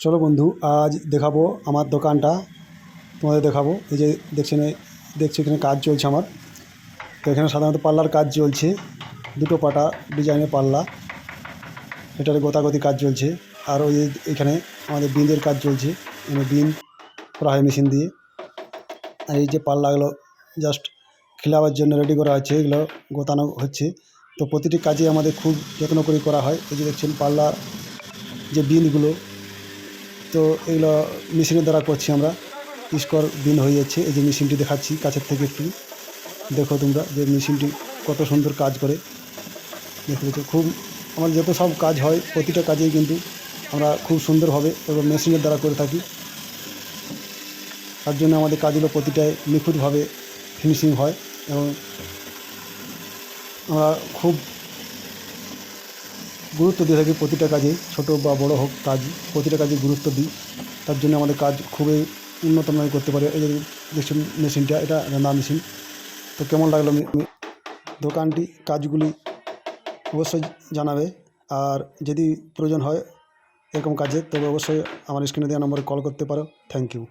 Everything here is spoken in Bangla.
চলো বন্ধু, আজ দেখাবো আমার দোকানটা। তোমাদের দেখাবো। এই যে দেখছো এখানে কাজ চলছে আমার। তো এখানে সাধারণত পাল্লার কাজ চলছে, দুটো পাটা ডিজাইনের পাল্লা, এটার গোতাগতি কাজ চলছে। আর ওই যে এখানে আমাদের বিঁধের কাজ চলছে, এখানে বিঁধ করা হয় মেশিন দিয়ে। আর এই যে পাল্লাগুলো জাস্ট খিলাবার জন্য রেডি করা হচ্ছে, এগুলো গোতানো হচ্ছে। তো প্রতিটি কাজে আমাদের খুব যত্ন করে করা হয়। এই যে দেখছেন পাল্লা যে বিনগুলো, তো এগুলো মেশিনের দ্বারা করছি আমরা। স্কোয়ার বিন হয়ে যাচ্ছে। এই যে মেশিনটি দেখাচ্ছি কাছের থেকে, একটু দেখো তোমরা যে মেশিনটি কত সুন্দর কাজ করে। দেখতে পাচ্ছ, খুব আমার যত সব কাজ হয় প্রতিটা কাজেই কিন্তু আমরা খুব সুন্দরভাবে এবং মেশিনের দ্বারা করে থাকি। তার জন্য আমাদের কাজগুলো প্রতিটাই নিখুঁতভাবে ফিনিশিং হয় এবং আমরা খুব গুরুত্ব দিয়ে থাকি প্রতিটা কাজে, ছোট বা বড় হোক কাজ, প্রতিটা কাজে গুরুত্ব দিই। তার জন্য আমাদের কাজ খুবই উন্নতমানের করতে পারে। এই যে দেখছেন মেশিনটা, এটা রান্না মেশিন। তো কেমন লাগলো দোকানটি, কাজগুলি অবশ্যই জানাবে। আর যদি প্রয়োজন হয় এরকম কাজে, তবে অবশ্যই আমার স্ক্রিনে দেওয়া নম্বরে কল করতে পারো। Thank you.